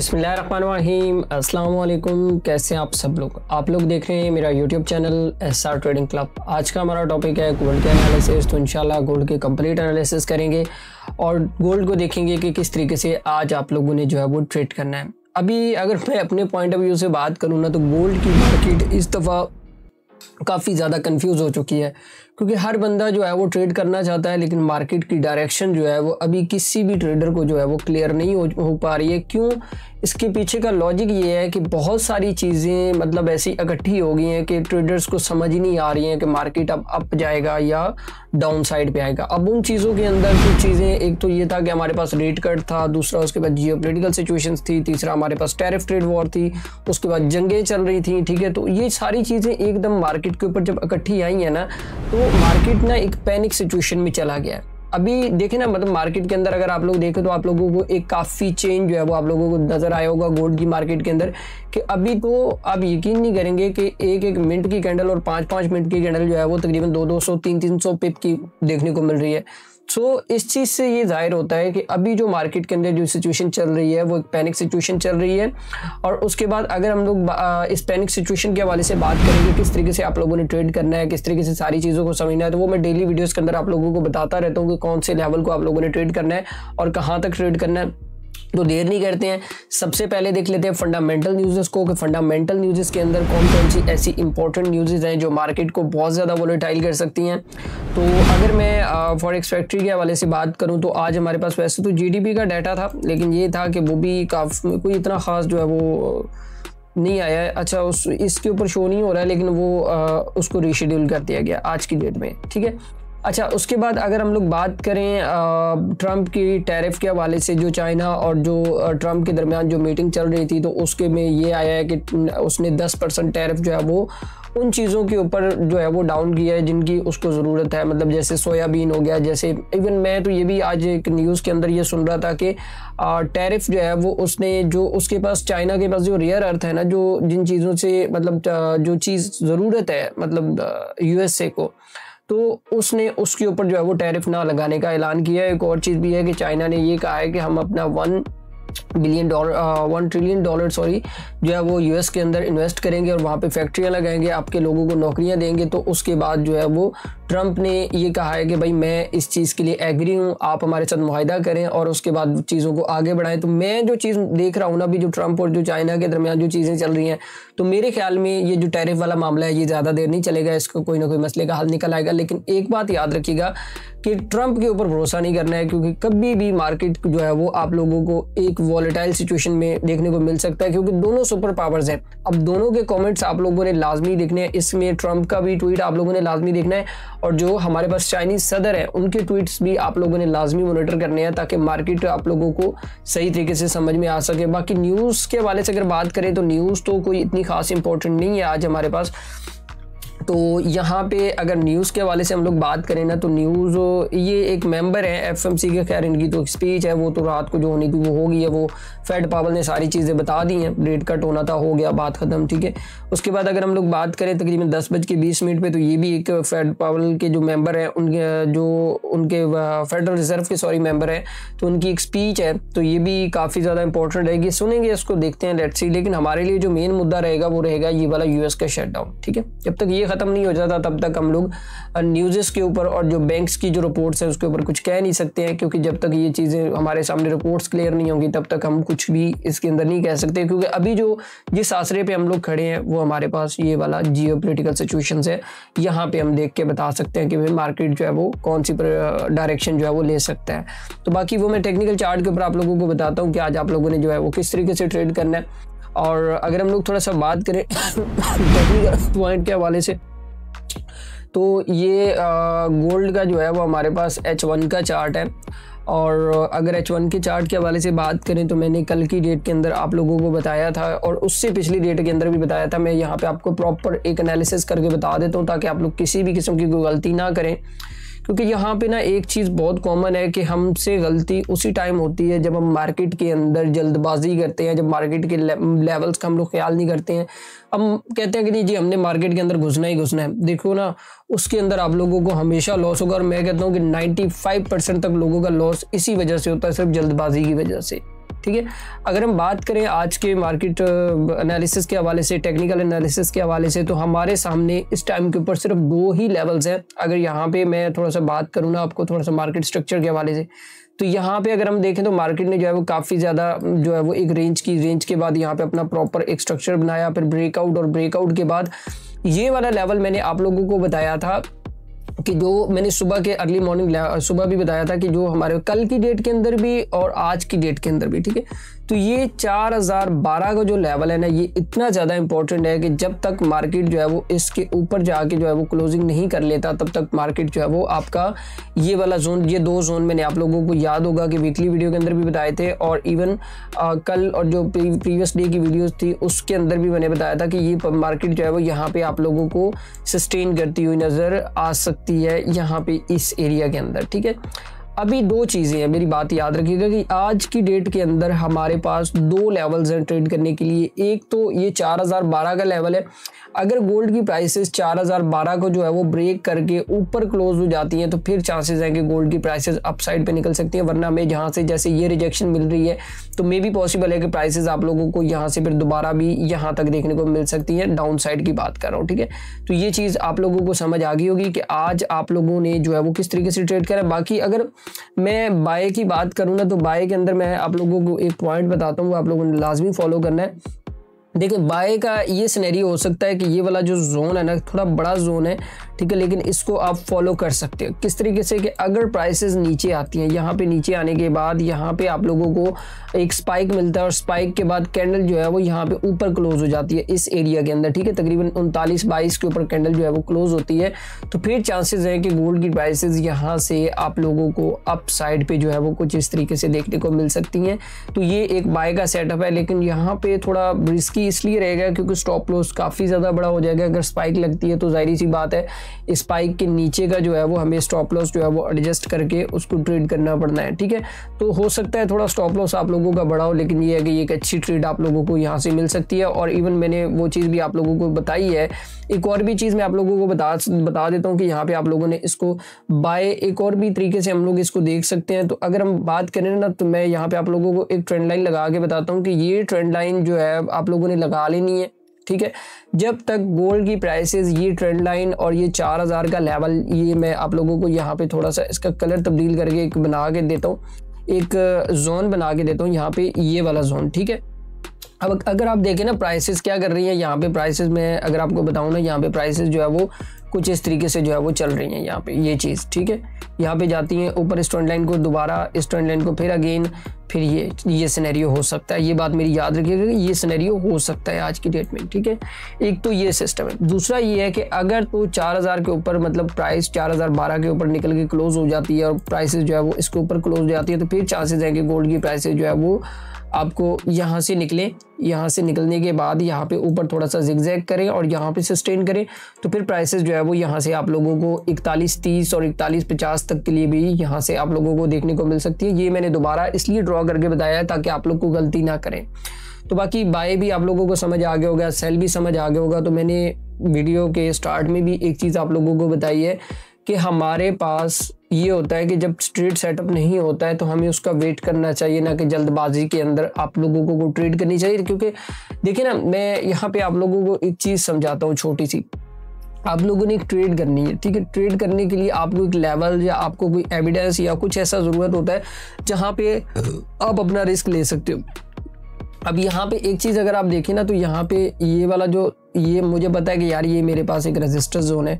बिस्मिल्लाहिर्रहमानिर्रहीम, अस्सलाम वालेकुम। कैसे हैं आप सब लोग? आप लोग देख रहे हैं मेरा YouTube channel SR trading club. आज का हमारा टॉपिक है गोल्ड के एनालिसिस। तो इंशाल्लाह गोल्ड के कंप्लीट एनालिसिस करेंगे और गोल्ड को देखेंगे कि किस तरीके से आज आप लोगों ने जो है वो ट्रेड करना है। अभी अगर मैं अपने पॉइंट ऑफ व्यू से बात करूँ ना, तो गोल्ड की मार्केट इस दफ़ा काफ़ी ज़्यादा कंफ्यूज हो चुकी है, क्योंकि हर बंदा जो है वो ट्रेड करना चाहता है, लेकिन मार्केट की डायरेक्शन जो है वो अभी किसी भी ट्रेडर को जो है वो क्लियर नहीं हो पा रही है। क्यों? इसके पीछे का लॉजिक ये है कि बहुत सारी चीज़ें मतलब ऐसी इकट्ठी हो गई हैं कि ट्रेडर्स को समझ ही नहीं आ रही हैं कि मार्केट अब अप जाएगा या डाउन साइड पे आएगा। अब उन चीज़ों के अंदर कुछ चीज़ें, एक तो ये था कि हमारे पास रेट कट था, दूसरा उसके बाद जियोपॉलिटिकल सिचुएशंस थी, तीसरा हमारे पास टैरिफ ट्रेड वॉर थी, उसके बाद जंगें चल रही थी। ठीक है, तो ये सारी चीज़ें एकदम मार्केट के ऊपर जब इकट्ठी आई हैं ना, तो मार्केट ना एक पैनिक सिचुएशन में चला गया है। अभी देखें ना, मतलब मार्केट के अंदर अगर आप लोग देखें तो आप लोगों को एक काफ़ी चेंज जो है वो आप लोगों को नज़र आया होगा गोल्ड की मार्केट के अंदर, कि अभी तो आप यकीन नहीं करेंगे कि एक एक मिनट की कैंडल और 5-5 मिनट की कैंडल जो है वो तकरीबन 200-200 300-300 पिप की देखने को मिल रही है। सो इस चीज़ से ये जाहिर होता है कि अभी जो मार्केट के अंदर जो सिचुएशन चल रही है वो एक पैनिक सिचुएशन चल रही है। और उसके बाद अगर हम लोग इस पैनिक सिचुएशन के हवाले से बात करेंगे, किस तरीके से आप लोगों ने ट्रेड करना है, किस तरीके से सारी चीज़ों को समझना है, तो वो मैं डेली वीडियोस के अंदर आप लोगों को बताता रहता हूँ कि कौन से लेवल को आप लोगों ने ट्रेड करना है और कहाँ तक ट्रेड करना है। तो देर नहीं करते हैं, सबसे पहले देख लेते हैं फंडामेंटल न्यूज़ को, कि फंडामेंटल न्यूज़ के अंदर कौन कौन सी ऐसी इंपॉर्टेंट न्यूज़ हैं जो मार्केट को बहुत ज़्यादा वोलेटाइल कर सकती हैं। तो अगर मैं फॉरेक्स फैक्ट्री के हवाले से बात करूं, तो आज हमारे पास वैसे तो GDP का डाटा था, लेकिन ये था कि वो भी काफ़ी कोई इतना ख़ास जो है वो नहीं आया है। अच्छा, इसके ऊपर शो नहीं हो रहा है, लेकिन वो उसको रीशेड्यूल कर दिया गया आज की डेट में। ठीक है, अच्छा, उसके बाद अगर हम लोग बात करें ट्रंप की टैरिफ के हवाले से, जो चाइना और जो ट्रंप के दरमियान जो मीटिंग चल रही थी, तो उसके में ये आया है कि उसने 10% टैरिफ जो है वो उन चीज़ों के ऊपर जो है वो डाउन किया है जिनकी उसको ज़रूरत है। मतलब जैसे सोयाबीन हो गया, जैसे इवन मैं तो ये भी आज एक न्यूज़ के अंदर ये सुन रहा था कि टैरिफ जो है वो उसने, जो उसके पास चाइना के पास जो रेयर अर्थ है ना, जो जिन चीज़ों से मतलब जो चीज़ ज़रूरत है मतलब USA को, तो उसने उसके ऊपर जो है वो टैरिफ ना लगाने का ऐलान किया है। एक और चीज़ भी है कि चाइना ने ये कहा है कि हम अपना $1 ट्रिलियन जो है वो US के अंदर इन्वेस्ट करेंगे और वहाँ पे फैक्ट्रियाँ लगाएंगे, आपके लोगों को नौकरियाँ देंगे। तो उसके बाद जो है वो ट्रंप ने ये कहा है कि भाई मैं इस चीज़ के लिए एग्री हूँ, आप हमारे साथ मुआहिदा करें और उसके बाद चीज़ों को आगे बढ़ाएं। तो मैं जो चीज़ देख रहा हूँ ना, अभी जो ट्रंप और जो चाइना के दरमियान जो चीज़ें चल रही हैं, तो मेरे ख्याल में ये जो टैरिफ वाला मामला है ये ज़्यादा देर नहीं चलेगा, इसका कोई ना कोई मसले का हल निकल आएगा। लेकिन एक बात याद रखिएगा कि ट्रंप के ऊपर भरोसा नहीं करना है, क्योंकि कभी भी मार्केट जो है वो आप लोगों को एक वॉलेटाइल सिचुएशन में देखने को मिल सकता है, क्योंकि दोनों सुपर पावर्स हैं। अब दोनों के कमेंट्स आप लोगों ने लाजमी देखने हैं, इसमें ट्रंप का भी ट्वीट आप लोगों ने लाजमी देखना है, और जो हमारे पास चाइनीज सदर है उनके ट्वीट्स भी आप लोगों ने लाजमी मॉनिटर करने हैं, ताकि मार्केट आप लोगों को सही तरीके से समझ में आ सके। बाकी न्यूज़ के हवाले से अगर बात करें, तो न्यूज़ तो कोई इतनी खास इंपॉर्टेंट नहीं है आज हमारे पास। तो यहाँ पे अगर न्यूज़ के हवाले से हम लोग बात करें ना, तो न्यूज़ ये एक मेंबर है FMC के, खैर इनकी तो स्पीच है, वो तो रात को जो होनी थी वो हो गई है, वो फेड पावल ने सारी चीज़ें बता दी हैं, रेट कट होना था, हो गया, बात ख़त्म। ठीक है, उसके बाद अगर हम लोग बात करें तकरीबन 10:20 पे, तो ये भी एक फेड पावल के जो मेंबर हैं, उनके फेडरल रिजर्व के मेंबर हैं, तो उनकी एक स्पीच है, तो ये भी काफ़ी ज़्यादा इंपॉर्टेंट रहेगी, सुनेंगे, इसको देखते हैं, लेट्स सी। लेकिन हमारे लिए जो मेन मुद्दा रहेगा वो रहेगा ये वाला US का शटडाउन। ठीक है, जब तक ये ख़त्म नहीं हो जाता तब तक हम लोग न्यूज़ के ऊपर और जो बैंक्स की जो रिपोर्ट्स हैं उसके ऊपर कुछ कह नहीं सकते हैं, क्योंकि जब तक ये चीज़ें हमारे सामने रिपोर्ट्स क्लियर नहीं होंगी तब तक हम कुछ भी इसके अंदर नहीं कह सकते। क्योंकि अभी जो जिस आसरे पे हम लोग खड़े हैं वो हमारे पास ये वाला जियोपॉलिटिकल सिचुएशंस है, यहाँ पे हम देख के बता सकते हैं कि भाई मार्केट जो है वो कौन सी डायरेक्शन जो है वो ले सकता है। तो बाकी वो मैं टेक्निकल चार्ट के ऊपर आप लोगों को बताता हूँ कि आज आप लोगों ने जो है वो किस तरीके से ट्रेड करना है। और अगर हम लोग थोड़ा सा बात करें टेक्निकल पॉइंट के हवाले से, तो ये गोल्ड का जो है वो हमारे पास H1 का चार्ट है। और अगर H1 के चार्ट के हवाले से बात करें, तो मैंने कल की डेट के अंदर आप लोगों को बताया था और उससे पिछली डेट के अंदर भी बताया था। मैं यहाँ पे आपको प्रॉपर एक एनालिसिस करके बता देता हूँ, ताकि आप लोग किसी भी किस्म की कोई गलती ना करें। क्योंकि यहाँ पे ना एक चीज़ बहुत कॉमन है कि हमसे गलती उसी टाइम होती है जब हम मार्केट के अंदर जल्दबाजी करते हैं, जब मार्केट के लेवल्स का हम लोग ख्याल नहीं करते हैं। हम कहते हैं कि नहीं जी हमने मार्केट के अंदर घुसना ही घुसना है, देखो ना उसके अंदर आप लोगों को हमेशा लॉस होगा। और मैं कहता हूँ कि 95% तक लोगों का लॉस इसी वजह से होता है, सिर्फ जल्दबाजी की वजह से। ठीक है। अगर हम बात करें आज के मार्केट एनालिसिस के हवाले से, टेक्निकल एनालिसिस के हवाले से, तो हमारे सामने इस टाइम के ऊपर सिर्फ 2 ही लेवल्स हैं। अगर यहाँ पे मैं थोड़ा सा बात करूँ ना आपको थोड़ा सा मार्केट स्ट्रक्चर के हवाले से, तो यहाँ पे अगर हम देखें तो मार्केट ने जो है वो काफ़ी ज़्यादा जो है वो एक रेंज के बाद यहाँ पे अपना प्रॉपर एक स्ट्रक्चर बनाया, फिर ब्रेकआउट, और ब्रेकआउट के बाद ये वाला लेवल मैंने आप लोगों को बताया था कि जो मैंने सुबह के अर्ली मॉर्निंग सुबह भी बताया था कि जो हमारे कल की डेट के अंदर भी और आज की डेट के अंदर भी, ठीक है, तो ये 4012 का जो लेवल है ना, ये इतना ज़्यादा इंपॉर्टेंट है कि जब तक मार्केट जो है वो इसके ऊपर जाके जो है वो क्लोजिंग नहीं कर लेता, तब तक मार्केट जो है वो आपका ये वाला जोन, ये 2 जोन मैंने आप लोगों को याद होगा कि वीकली वीडियो के अंदर भी बताए थे, और इवन कल और जो प्रीवियस डे की वीडियोस थी उसके अंदर भी मैंने बताया था कि ये मार्केट जो है वो यहाँ पे आप लोगों को सस्टेन करती हुई नज़र आ सकती है यहाँ पे इस एरिया के अंदर, ठीक है। अभी 2 चीज़ें हैं, मेरी बात याद रखिएगा कि आज की डेट के अंदर हमारे पास 2 लेवल्स हैं ट्रेड करने के लिए। एक तो ये 4012 का लेवल है। अगर गोल्ड की प्राइसेस 4012 को जो है वो ब्रेक करके ऊपर क्लोज हो जाती हैं तो फिर चांसेस हैं कि गोल्ड की प्राइसेस अपसाइड पे निकल सकती हैं, वरना हमें जहाँ से जैसे ये रिजेक्शन मिल रही है तो मे भी पॉसिबल है कि प्राइसेस आप लोगों को यहाँ से फिर दोबारा भी यहाँ तक देखने को मिल सकती हैं। डाउन साइड की बात कर रहा हूँ, ठीक है। तो ये चीज़ आप लोगों को समझ आ गई होगी कि आज आप लोगों ने जो है वो किस तरीके से ट्रेड करा। बाकी अगर मैं बाय की बात करूँ ना, तो बाय के अंदर मैं आप लोगों को एक पॉइंट बताता हूँ, वो आप लोगों ने लाजमी फॉलो करना है। देखिए बाय का ये सिनेरियो हो सकता है कि ये वाला जो जोन है ना थोड़ा बड़ा जोन है, ठीक है, लेकिन इसको आप फॉलो कर सकते हो किस तरीके से कि अगर प्राइसेस नीचे आती हैं, यहाँ पे नीचे आने के बाद यहाँ पे आप लोगों को एक स्पाइक मिलता है और स्पाइक के बाद कैंडल जो है वो यहाँ पे ऊपर क्लोज हो जाती है इस एरिया के अंदर, ठीक है, तकरीबन 39-22 के ऊपर कैंडल जो है वो क्लोज होती है, तो फिर चांसेस है कि गोल्ड की प्राइसेस यहाँ से आप लोगों को अप साइड पे जो है वो कुछ इस तरीके से देखने को मिल सकती हैं। तो ये एक बाय का सेटअप है, लेकिन यहाँ पे थोड़ा रिस्की इसलिए रहेगा क्योंकि स्टॉप लॉस काफ़ी ज़्यादा बड़ा हो जाएगा। अगर स्पाइक लगती है तो जाहिर सी बात है स्पाइक के नीचे का जो है वो हमें स्टॉप लॉस जो है वो एडजस्ट करके उसको ट्रेड करना पड़ना है, ठीक है। तो हो सकता है थोड़ा स्टॉप लॉस आप लोगों का बड़ा हो, लेकिन ये है कि एक अच्छी ट्रेड आप लोगों को यहाँ से मिल सकती है। और इवन मैंने वो चीज़ भी आप लोगों को बताई है। एक और भी चीज़ मैं आप लोगों को बता देता हूँ कि यहाँ पे आप लोगों ने इसको बाय एक और भी तरीके से हम लोग इसको देख सकते हैं। तो अगर हम बात करें ना, तो मैं यहाँ पे आप लोगों को एक ट्रेंड लाइन लगा के बताता हूँ कि ये ट्रेंड लाइन जो है आप लोगों ने लगा लेनी है, ठीक है। जब तक गोल्ड की प्राइसेस ये ट्रेंड लाइन और ये 4000 का लेवल, ये मैं आप लोगों को यहाँ पे थोड़ा सा इसका कलर तब्दील करके एक बना के देता हूँ, एक जोन बना के देता हूँ यहाँ पे, ये वाला जोन, ठीक है। अब अगर आप देखें ना प्राइसेस क्या कर रही हैं यहाँ पे, प्राइसेस में अगर आपको बताऊँ ना, यहाँ पे प्राइसेस जो है वो कुछ इस तरीके से जो है वो चल रही हैं यहाँ पे, ये चीज़, ठीक है। यहाँ पे जाती हैं ऊपर इस ट्रेंड लाइन को, दोबारा इस ट्रेंड लाइन को, फिर अगेन, फिर ये सिनेरियो हो सकता है। ये बात मेरी याद रखिएगा कि ये सिनेरियो हो सकता है आज की डेट में, ठीक है। एक तो ये सिस्टम है। दूसरा ये है कि अगर तो 4000 के ऊपर मतलब प्राइस 4012 के ऊपर निकल के क्लोज हो जाती है और प्राइसेस जो है वो इसके ऊपर क्लोज हो जाती है, तो फिर चांसेस है कि गोल्ड की प्राइसेस जो है वो आपको यहाँ से निकले, यहाँ से निकलने के बाद यहाँ पे ऊपर थोड़ा सा जिगजैग करें और यहाँ पे सस्टेन करें, तो फिर प्राइसेस जो है वो यहाँ से आप लोगों को 41.30 और 41.50 तक के लिए भी यहाँ से आप लोगों को देखने को मिल सकती है। ये मैंने दोबारा इसलिए ड्रॉ करके बताया है ताकि आप लोग को गलती ना करें। तो बाकी बाय भी आप लोगों को समझ आ गया होगा, सेल भी समझ आ गया होगा। तो मैंने वीडियो के स्टार्ट में भी एक चीज़ आप लोगों को बताई है कि हमारे पास ये होता है कि जब ट्रेड सेटअप नहीं होता है तो हमें उसका वेट करना चाहिए, ना कि जल्दबाजी के अंदर आप लोगों को ट्रेड करनी चाहिए। क्योंकि देखिए ना, मैं यहाँ पे आप लोगों को एक चीज़ समझाता हूँ छोटी सी। आप लोगों ने एक ट्रेड करनी है, ठीक है। ट्रेड करने के लिए आपको एक लेवल या आपको कोई एविडेंस या कुछ ऐसा ज़रूरत होता है जहाँ पे आप अपना रिस्क ले सकते हो। अब यहाँ पे एक चीज़ अगर आप देखें ना, तो यहाँ पे ये वाला जो ये मुझे पता है कि यार ये मेरे पास एक रेजिस्टर जोन है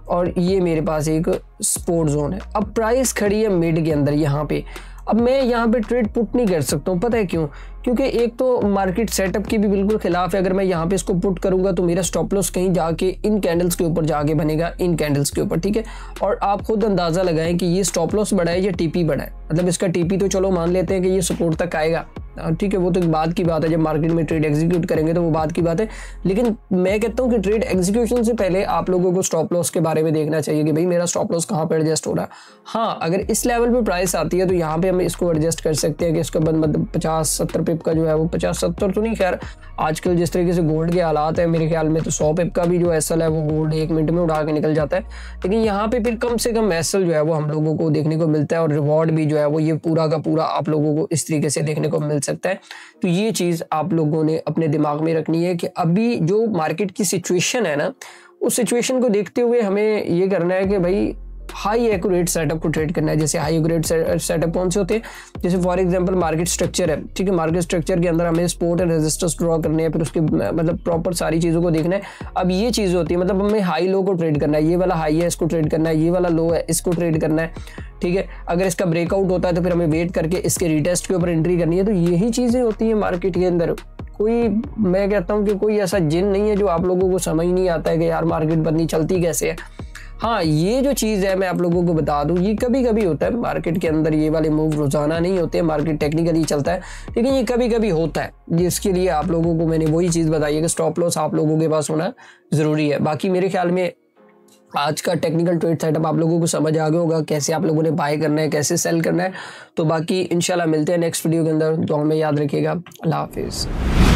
और ये मेरे पास एक सपोर्ट जोन है। अब प्राइस खड़ी है मिड के अंदर यहाँ पे। अब मैं यहाँ पे ट्रेड पुट नहीं कर सकता हूँ, पता है क्यों? क्योंकि एक तो मार्केट सेटअप की भी बिल्कुल खिलाफ है। अगर मैं यहाँ पे इसको पुट करूँगा तो मेरा स्टॉप लॉस कहीं जाके इन कैंडल्स के ऊपर जाके बनेगा, इन कैंडल्स के ऊपर, ठीक है। और आप खुद अंदाज़ा लगाएं कि ये स्टॉप लॉस बड़ा है या टीपी बड़ा है। मतलब इसका टीपी तो चलो मान लेते हैं कि ये सपोर्ट तक आएगा, ठीक है, वो तो एक बात की बात है। जब मार्केट में ट्रेड एग्जीक्यूट करेंगे तो वो बात की बात है। लेकिन मैं कहता हूँ कि ट्रेड एग्जीक्यूशन से पहले आप लोगों को स्टॉप लॉस के बारे में देखना चाहिए कि भाई मेरा स्टॉप लॉस कहाँ पे एडजस्ट हो रहा है। हाँ, अगर इस लेवल पे प्राइस आती है तो यहाँ पे हम इसको एडजस्ट कर सकते हैं कि इसका मतलब 50-70 पिप का जो है वो 50-70 तो नहीं, खैर आजकल जिस तरीके से गोल्ड के हालात है मेरे ख्याल में तो 100 पिप का भी जो एसएल है वो गोल्ड 1 मिनट में उड़ा के निकल जाता है। लेकिन यहाँ पे फिर कम से कम एसएल जो है वो हम लोगों को देखने को मिलता है और रिवॉर्ड भी जो है वो ये पूरा का पूरा आप लोगों को इस तरीके से देखने को मिल सकता है। तो ये चीज़ आप लोगों ने अपने दिमाग में रखनी है कि अभी जो मार्केट की सिचुएशन है ना, उस सिचुएशन को देखते हुए हमें ये करना है कि भाई हाई एक्यूरेट सेटअप को ट्रेड करना है। जैसे हाई एक्यूरेट सेटअप कौन से होते हैं, जैसे फॉर एग्जांपल मार्केट स्ट्रक्चर है, ठीक है, मार्केट स्ट्रक्चर के अंदर हमें सपोर्ट एंड रेजिस्टेंस ड्रॉ करने हैं, फिर उसके मतलब प्रॉपर सारी चीज़ों को देखना है। अब ये चीज़ होती है, मतलब हमें हाई लो को ट्रेड करना है, ये वाला हाई है इसको ट्रेड करना है, ये वाला लो है इसको ट्रेड करना है, ठीक है। अगर इसका ब्रेकआउट होता है तो फिर हमें वेट करके इसके रिटेस्ट के ऊपर एंट्री करनी है। तो यही चीज़ें होती हैं मार्केट के अंदर। कोई, मैं कहता हूँ कि कोई ऐसा जिन नहीं है जो आप लोगों को समझ नहीं आता है कि यार मार्केट बंदी चलती कैसे है। हाँ, ये जो चीज़ है मैं आप लोगों को बता दूं, ये कभी कभी होता है मार्केट के अंदर, ये वाले मूव रोजाना नहीं होते हैं, मार्केट टेक्निकली चलता है, लेकिन ये कभी कभी होता है, जिसके लिए आप लोगों को मैंने वही चीज़ बताई है कि स्टॉप लॉस आप लोगों के पास होना ज़रूरी है। बाकी मेरे ख्याल में आज का टेक्निकल ट्रेड सेटअप आप लोगों को समझ आ गया होगा, कैसे आप लोगों ने बाय करना है, कैसे सेल करना है। तो बाकी इंशाल्लाह मिलते हैं नेक्स्ट वीडियो के अंदर। दुआ में याद रखिएगा। अल्लाह हाफिज़।